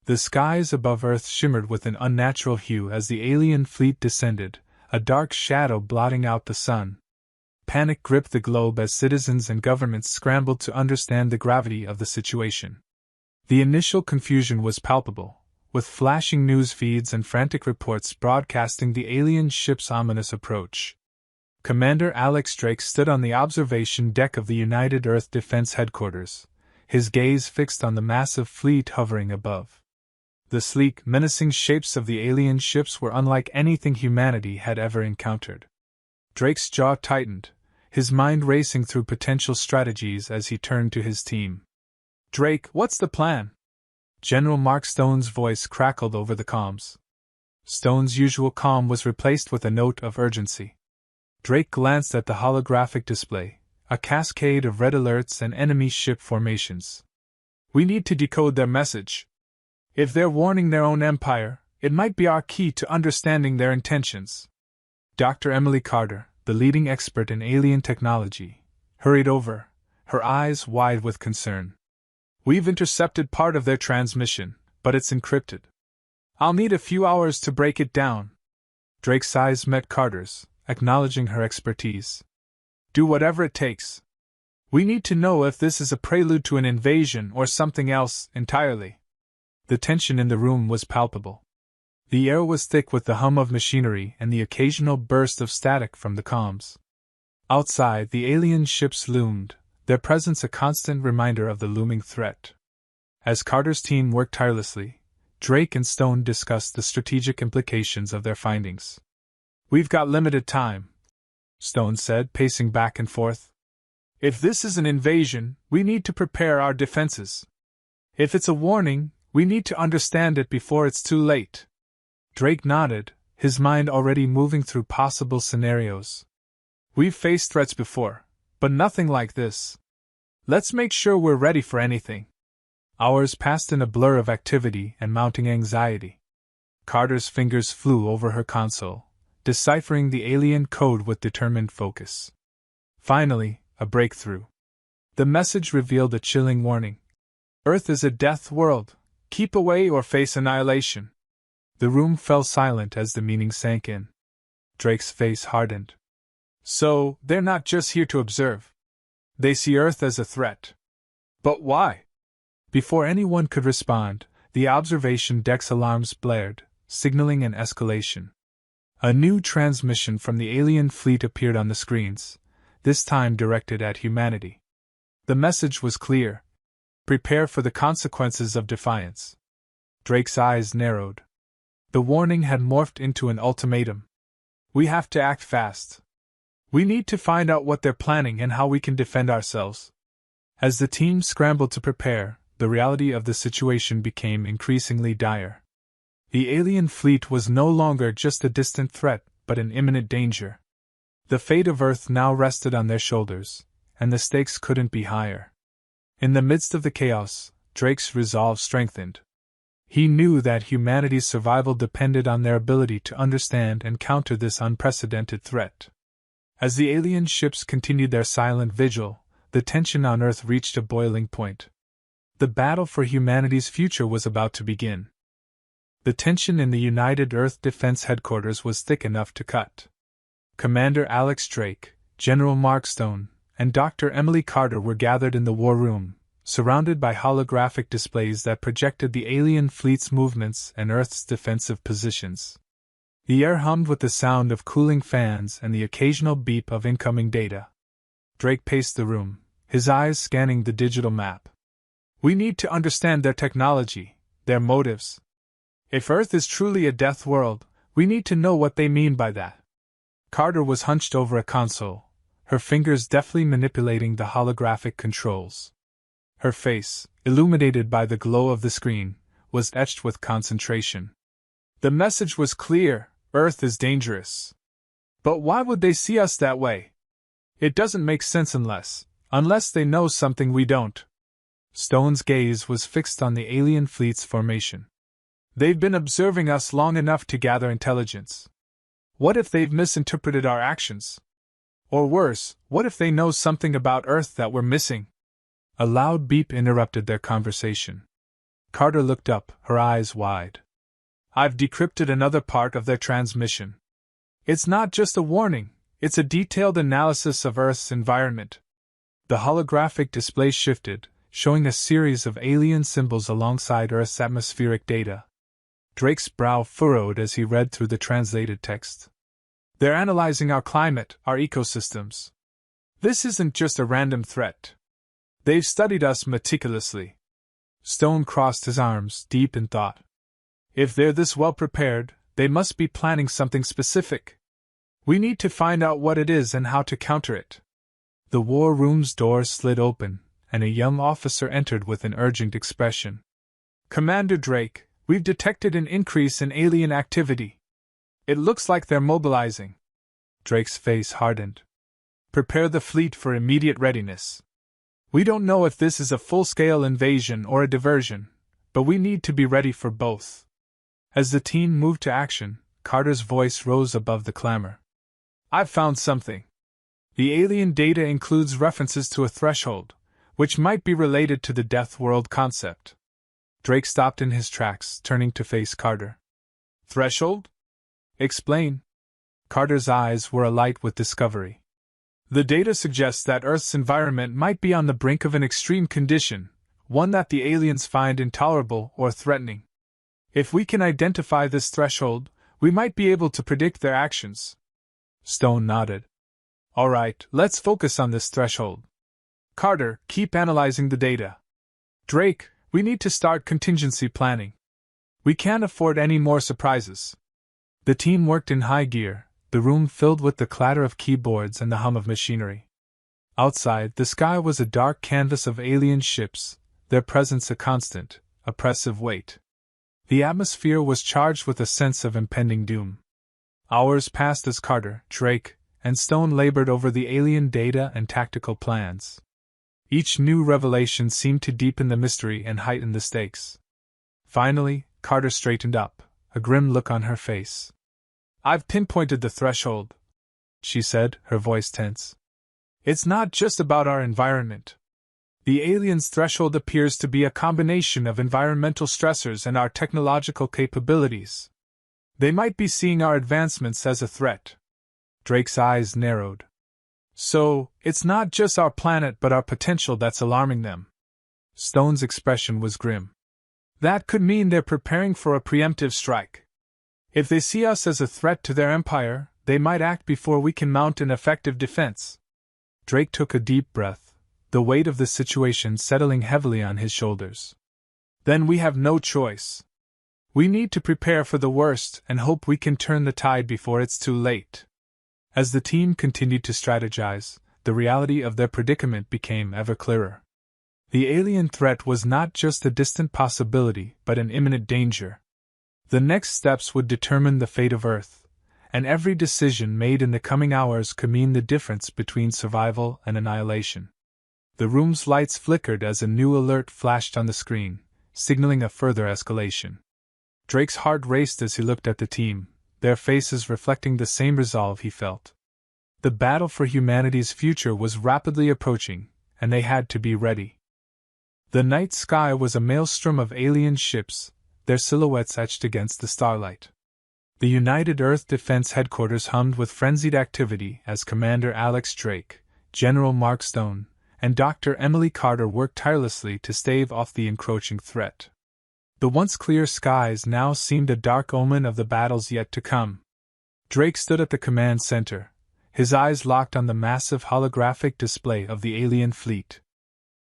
The skies above Earth shimmered with an unnatural hue as the alien fleet descended, a dark shadow blotting out the sun. Panic gripped the globe as citizens and governments scrambled to understand the gravity of the situation. The initial confusion was palpable, with flashing news feeds and frantic reports broadcasting the alien ship's ominous approach. Commander Alex Drake stood on the observation deck of the United Earth Defense Headquarters, his gaze fixed on the massive fleet hovering above. The sleek, menacing shapes of the alien ships were unlike anything humanity had ever encountered. Drake's jaw tightened, his mind racing through potential strategies as he turned to his team. "Drake, what's the plan?" General Mark Stone's voice crackled over the comms. Stone's usual calm was replaced with a note of urgency. Drake glanced at the holographic display, a cascade of red alerts and enemy ship formations. "We need to decode their message. If they're warning their own empire, it might be our key to understanding their intentions." Dr. Emily Carter, the leading expert in alien technology, hurried over, her eyes wide with concern. "We've intercepted part of their transmission, but it's encrypted. I'll need a few hours to break it down." Drake's eyes met Carter's, acknowledging her expertise. "Do whatever it takes. We need to know if this is a prelude to an invasion or something else entirely." The tension in the room was palpable. The air was thick with the hum of machinery and the occasional burst of static from the comms. Outside, the alien ships loomed, their presence a constant reminder of the looming threat. As Carter's team worked tirelessly, Drake and Stone discussed the strategic implications of their findings. "We've got limited time," Stone said, pacing back and forth. "If this is an invasion, we need to prepare our defenses. If it's a warning, we need to understand it before it's too late." Drake nodded, his mind already moving through possible scenarios. "We've faced threats before, but nothing like this. Let's make sure we're ready for anything." Hours passed in a blur of activity and mounting anxiety. Carter's fingers flew over her console, deciphering the alien code with determined focus. Finally, a breakthrough. The message revealed a chilling warning. "Earth is a death world. Keep away or face annihilation." The room fell silent as the meaning sank in. Drake's face hardened. "So, they're not just here to observe. They see Earth as a threat. But why?" Before anyone could respond, the observation deck's alarms blared, signaling an escalation. A new transmission from the alien fleet appeared on the screens, this time directed at humanity. The message was clear: prepare for the consequences of defiance. Drake's eyes narrowed. The warning had morphed into an ultimatum. "We have to act fast. We need to find out what they're planning and how we can defend ourselves." As the team scrambled to prepare, the reality of the situation became increasingly dire. The alien fleet was no longer just a distant threat, but an imminent danger. The fate of Earth now rested on their shoulders, and the stakes couldn't be higher. In the midst of the chaos, Drake's resolve strengthened. He knew that humanity's survival depended on their ability to understand and counter this unprecedented threat. As the alien ships continued their silent vigil, the tension on Earth reached a boiling point. The battle for humanity's future was about to begin. The tension in the United Earth Defense Headquarters was thick enough to cut. Commander Alex Drake, General Mark Stone, and Dr. Emily Carter were gathered in the war room, surrounded by holographic displays that projected the alien fleet's movements and Earth's defensive positions. The air hummed with the sound of cooling fans and the occasional beep of incoming data. Drake paced the room, his eyes scanning the digital map. "We need to understand their technology, their motives. If Earth is truly a death world, we need to know what they mean by that." Carter was hunched over a console, her fingers deftly manipulating the holographic controls. Her face, illuminated by the glow of the screen, was etched with concentration. The message was clear: Earth is dangerous. But why would they see us that way? It doesn't make sense unless they know something we don't. Stone's gaze was fixed on the alien fleet's formation. "They've been observing us long enough to gather intelligence. What if they've misinterpreted our actions? Or worse, what if they know something about Earth that we're missing?" A loud beep interrupted their conversation. Carter looked up, her eyes wide. I've decrypted another part of their transmission. It's not just a warning, it's a detailed analysis of Earth's environment. The holographic display shifted, showing a series of alien symbols alongside Earth's atmospheric data. Drake's brow furrowed as he read through the translated text. They're analyzing our climate, our ecosystems. This isn't just a random threat. They've studied us meticulously. Stone crossed his arms, deep in thought. If they're this well prepared, they must be planning something specific. We need to find out what it is and how to counter it. The war room's door slid open, and a young officer entered with an urgent expression. Commander Drake, we've detected an increase in alien activity. It looks like they're mobilizing. Drake's face hardened. Prepare the fleet for immediate readiness. We don't know if this is a full-scale invasion or a diversion, but we need to be ready for both. As the team moved to action, Carter's voice rose above the clamor. I've found something. The alien data includes references to a threshold, which might be related to the Death World concept. Drake stopped in his tracks, turning to face Carter. Threshold? Explain. Carter's eyes were alight with discovery. The data suggests that Earth's environment might be on the brink of an extreme condition, one that the aliens find intolerable or threatening. If we can identify this threshold, we might be able to predict their actions. Stone nodded. All right, let's focus on this threshold. Carter, keep analyzing the data. Drake, we need to start contingency planning. We can't afford any more surprises. The team worked in high gear, the room filled with the clatter of keyboards and the hum of machinery. Outside, the sky was a dark canvas of alien ships, their presence a constant, oppressive weight. The atmosphere was charged with a sense of impending doom. Hours passed as Carter, Drake, and Stone labored over the alien data and tactical plans. Each new revelation seemed to deepen the mystery and heighten the stakes. Finally, Carter straightened up, a grim look on her face. I've pinpointed the threshold, she said, her voice tense. It's not just about our environment. The aliens' threshold appears to be a combination of environmental stressors and our technological capabilities. They might be seeing our advancements as a threat. Drake's eyes narrowed. So, it's not just our planet but our potential that's alarming them. Stone's expression was grim. That could mean they're preparing for a preemptive strike. If they see us as a threat to their empire, they might act before we can mount an effective defense. Drake took a deep breath, the weight of the situation settling heavily on his shoulders. Then we have no choice. We need to prepare for the worst and hope we can turn the tide before it's too late. As the team continued to strategize, the reality of their predicament became ever clearer. The alien threat was not just a distant possibility, but an imminent danger. The next steps would determine the fate of Earth, and every decision made in the coming hours could mean the difference between survival and annihilation. The room's lights flickered as a new alert flashed on the screen, signaling a further escalation. Drake's heart raced as he looked at the team, their faces reflecting the same resolve he felt. The battle for humanity's future was rapidly approaching, and they had to be ready. The night sky was a maelstrom of alien ships, their silhouettes etched against the starlight. The United Earth Defense Headquarters hummed with frenzied activity as Commander Alex Drake, General Mark Stone, and Dr. Emily Carter worked tirelessly to stave off the encroaching threat. The once clear skies now seemed a dark omen of the battles yet to come. Drake stood at the command center, his eyes locked on the massive holographic display of the alien fleet.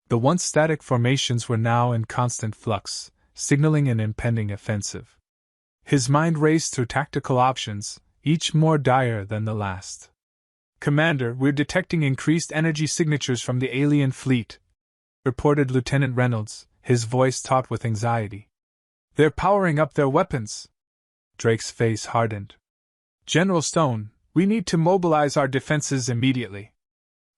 The once static formations were now in constant flux, signaling an impending offensive. His mind raced through tactical options, each more dire than the last. Commander, we're detecting increased energy signatures from the alien fleet, reported Lieutenant Reynolds, his voice taut with anxiety. They're powering up their weapons. Drake's face hardened. General Stone, we need to mobilize our defenses immediately.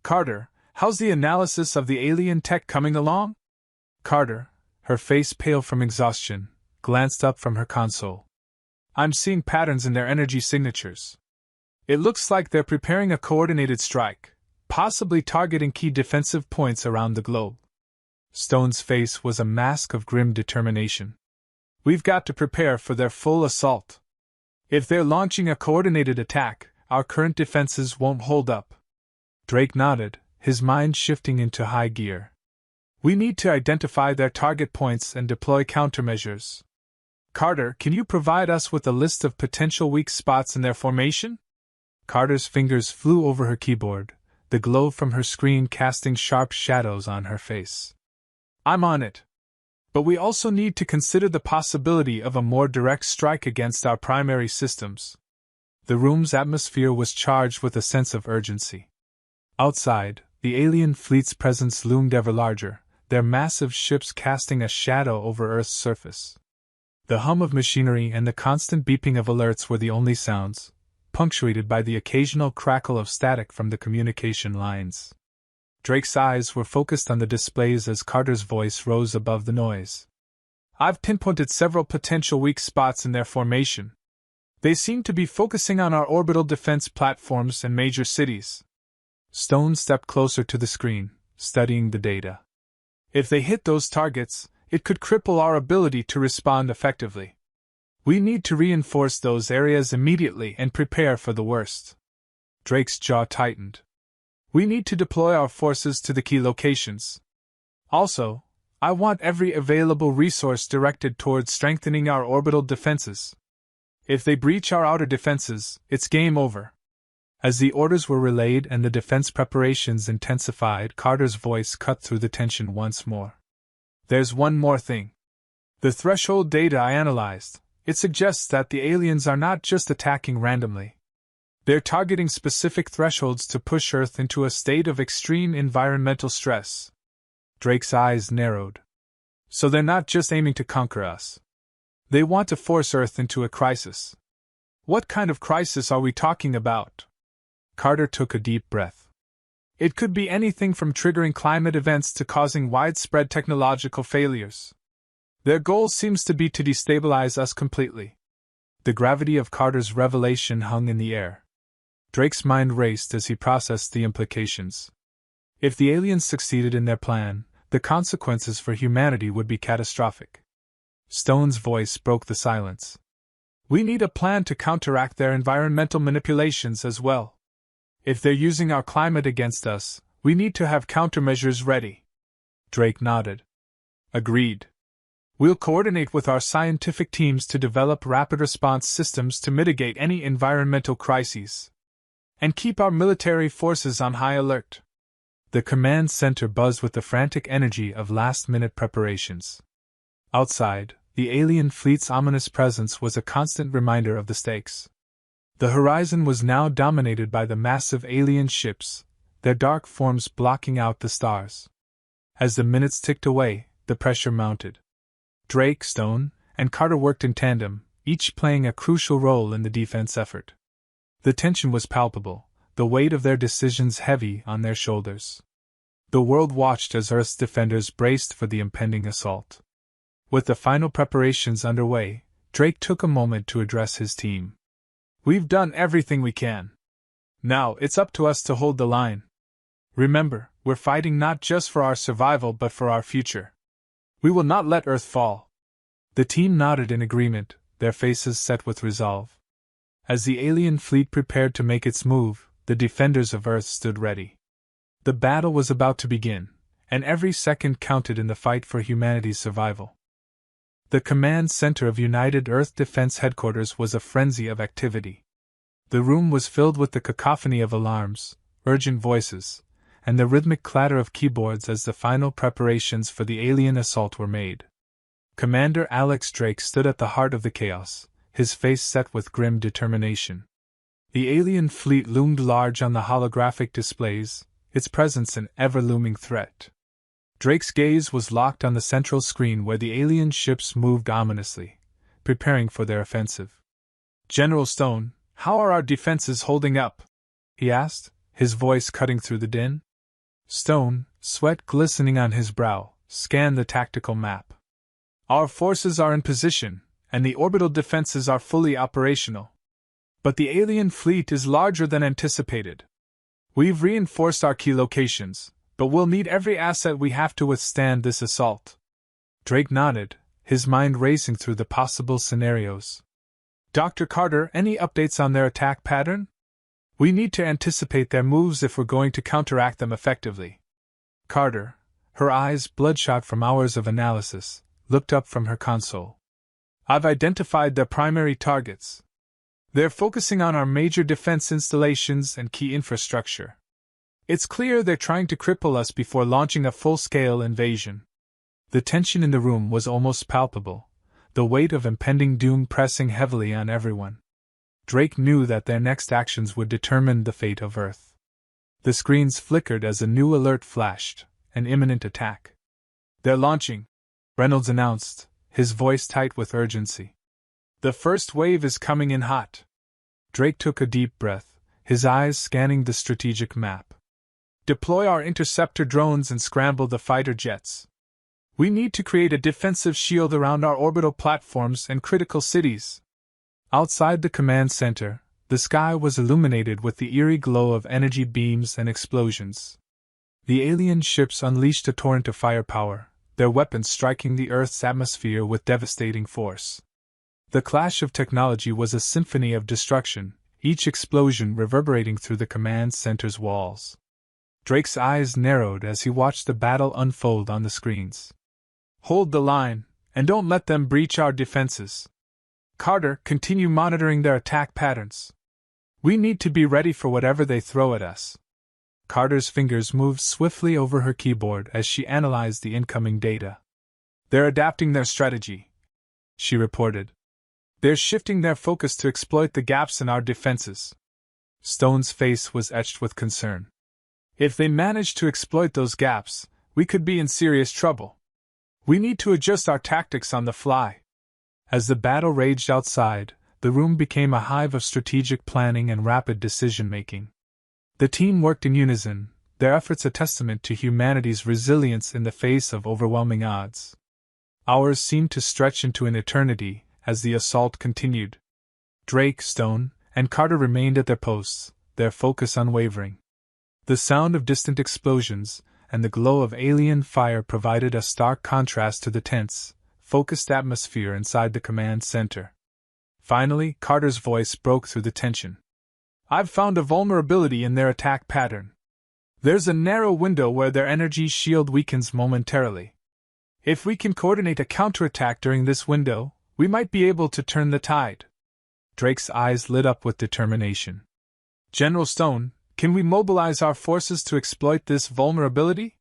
Carter, how's the analysis of the alien tech coming along? Carter, her face pale from exhaustion, glanced up from her console. I'm seeing patterns in their energy signatures. It looks like they're preparing a coordinated strike, possibly targeting key defensive points around the globe. Stone's face was a mask of grim determination. We've got to prepare for their full assault. If they're launching a coordinated attack, our current defenses won't hold up. Drake nodded, his mind shifting into high gear. We need to identify their target points and deploy countermeasures. Carter, can you provide us with a list of potential weak spots in their formation? Carter's fingers flew over her keyboard, the glow from her screen casting sharp shadows on her face. I'm on it. But we also need to consider the possibility of a more direct strike against our primary systems. The room's atmosphere was charged with a sense of urgency. Outside, the alien fleet's presence loomed ever larger, their massive ships casting a shadow over Earth's surface. The hum of machinery and the constant beeping of alerts were the only sounds, punctuated by the occasional crackle of static from the communication lines. Drake's eyes were focused on the displays as Carter's voice rose above the noise. I've pinpointed several potential weak spots in their formation. They seem to be focusing on our orbital defense platforms and major cities. Stone stepped closer to the screen, studying the data. If they hit those targets, it could cripple our ability to respond effectively. We need to reinforce those areas immediately and prepare for the worst. Drake's jaw tightened. We need to deploy our forces to the key locations. Also, I want every available resource directed towards strengthening our orbital defenses. If they breach our outer defenses, it's game over. As the orders were relayed and the defense preparations intensified, Carter's voice cut through the tension once more. There's one more thing. The threshold data I analyzed, it suggests that the aliens are not just attacking randomly. They're targeting specific thresholds to push Earth into a state of extreme environmental stress. Drake's eyes narrowed. So they're not just aiming to conquer us. They want to force Earth into a crisis. What kind of crisis are we talking about? Carter took a deep breath. It could be anything from triggering climate events to causing widespread technological failures. Their goal seems to be to destabilize us completely. The gravity of Carter's revelation hung in the air. Drake's mind raced as he processed the implications. If the aliens succeeded in their plan, the consequences for humanity would be catastrophic. Stone's voice broke the silence. We need a plan to counteract their environmental manipulations as well. If they're using our climate against us, we need to have countermeasures ready. Drake nodded. Agreed. We'll coordinate with our scientific teams to develop rapid response systems to mitigate any environmental crises. And keep our military forces on high alert. The command center buzzed with the frantic energy of last-minute preparations. Outside, the alien fleet's ominous presence was a constant reminder of the stakes. The horizon was now dominated by the massive alien ships, their dark forms blocking out the stars. As the minutes ticked away, the pressure mounted. Drake, Stone, and Carter worked in tandem, each playing a crucial role in the defense effort. The tension was palpable, the weight of their decisions heavy on their shoulders. The world watched as Earth's defenders braced for the impending assault. With the final preparations underway, Drake took a moment to address his team. We've done everything we can. Now it's up to us to hold the line. Remember, we're fighting not just for our survival but for our future. We will not let Earth fall. The team nodded in agreement, their faces set with resolve. As the alien fleet prepared to make its move, the defenders of Earth stood ready. The battle was about to begin, and every second counted in the fight for humanity's survival. The command center of United Earth Defense Headquarters was a frenzy of activity. The room was filled with the cacophony of alarms, urgent voices, and the rhythmic clatter of keyboards as the final preparations for the alien assault were made. Commander Alex Drake stood at the heart of the chaos, his face set with grim determination. The alien fleet loomed large on the holographic displays, its presence an ever-looming threat. Drake's gaze was locked on the central screen where the alien ships moved ominously, preparing for their offensive. General Stone, how are our defenses holding up? He asked, his voice cutting through the din. Stone, sweat glistening on his brow, scanned the tactical map. Our forces are in position, and the orbital defenses are fully operational. But the alien fleet is larger than anticipated. We've reinforced our key locations, but we'll need every asset we have to withstand this assault. Drake nodded, his mind racing through the possible scenarios. Dr. Carter, any updates on their attack pattern? We need to anticipate their moves if we're going to counteract them effectively. Carter, her eyes bloodshot from hours of analysis, looked up from her console. I've identified their primary targets. They're focusing on our major defense installations and key infrastructure. It's clear they're trying to cripple us before launching a full-scale invasion. The tension in the room was almost palpable, the weight of impending doom pressing heavily on everyone. Drake knew that their next actions would determine the fate of Earth. The screens flickered as a new alert flashed, an imminent attack. They're launching, Reynolds announced, his voice tight with urgency. The first wave is coming in hot. Drake took a deep breath, his eyes scanning the strategic map. Deploy our interceptor drones and scramble the fighter jets. We need to create a defensive shield around our orbital platforms and critical cities. Outside the command center, the sky was illuminated with the eerie glow of energy beams and explosions. The alien ships unleashed a torrent of firepower, their weapons striking the Earth's atmosphere with devastating force. The clash of technology was a symphony of destruction, each explosion reverberating through the command center's walls. Drake's eyes narrowed as he watched the battle unfold on the screens. Hold the line, and don't let them breach our defenses. Carter, continue monitoring their attack patterns. We need to be ready for whatever they throw at us. Carter's fingers moved swiftly over her keyboard as she analyzed the incoming data. They're adapting their strategy, she reported. They're shifting their focus to exploit the gaps in our defenses. Stone's face was etched with concern. If they manage to exploit those gaps, we could be in serious trouble. We need to adjust our tactics on the fly. As the battle raged outside, the room became a hive of strategic planning and rapid decision-making. The team worked in unison, their efforts a testament to humanity's resilience in the face of overwhelming odds. Hours seemed to stretch into an eternity as the assault continued. Drake, Stone, and Carter remained at their posts, their focus unwavering. The sound of distant explosions and the glow of alien fire provided a stark contrast to the tense, focused atmosphere inside the command center. Finally, Carter's voice broke through the tension. I've found a vulnerability in their attack pattern. There's a narrow window where their energy shield weakens momentarily. If we can coordinate a counterattack during this window, we might be able to turn the tide. Drake's eyes lit up with determination. General Stone, can we mobilize our forces to exploit this vulnerability?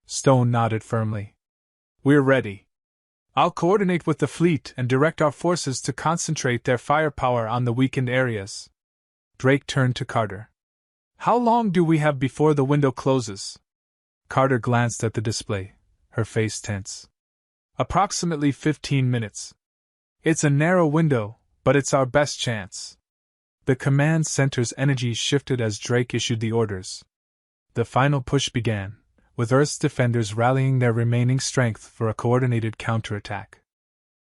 Stone nodded firmly. We're ready. I'll coordinate with the fleet and direct our forces to concentrate their firepower on the weakened areas. Drake turned to Carter. How long do we have before the window closes? Carter glanced at the display, her face tense. Approximately 15 minutes. It's a narrow window, but it's our best chance. The command center's energy shifted as Drake issued the orders. The final push began, with Earth's defenders rallying their remaining strength for a coordinated counterattack.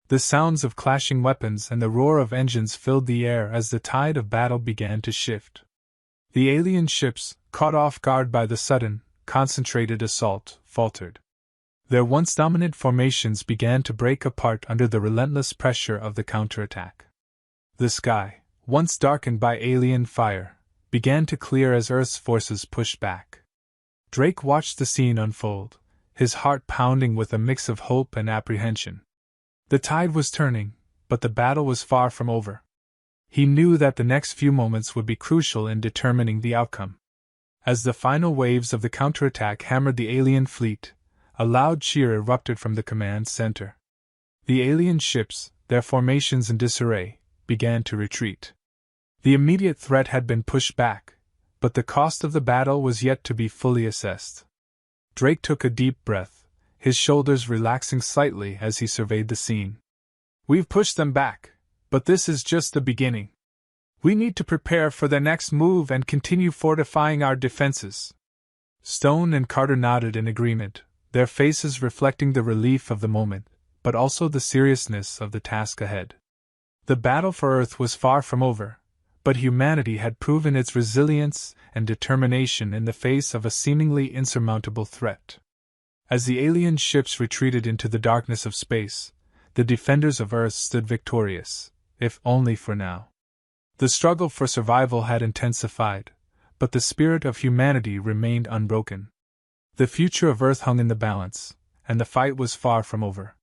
The sounds of clashing weapons and the roar of engines filled the air as the tide of battle began to shift. The alien ships, caught off guard by the sudden, concentrated assault, faltered. Their once dominant formations began to break apart under the relentless pressure of the counterattack. The sky, once darkened by alien fire, began to clear as Earth's forces pushed back. Drake watched the scene unfold, his heart pounding with a mix of hope and apprehension. The tide was turning, but the battle was far from over. He knew that the next few moments would be crucial in determining the outcome. As the final waves of the counterattack hammered the alien fleet, a loud cheer erupted from the command center. The alien ships, their formations in disarray, began to retreat. The immediate threat had been pushed back, but the cost of the battle was yet to be fully assessed. Drake took a deep breath, his shoulders relaxing slightly as he surveyed the scene. We've pushed them back, but this is just the beginning. We need to prepare for their next move and continue fortifying our defenses. Stone and Carter nodded in agreement, their faces reflecting the relief of the moment, but also the seriousness of the task ahead. The battle for Earth was far from over, but humanity had proven its resilience and determination in the face of a seemingly insurmountable threat. As the alien ships retreated into the darkness of space, the defenders of Earth stood victorious, if only for now. The struggle for survival had intensified, but the spirit of humanity remained unbroken. The future of Earth hung in the balance, and the fight was far from over.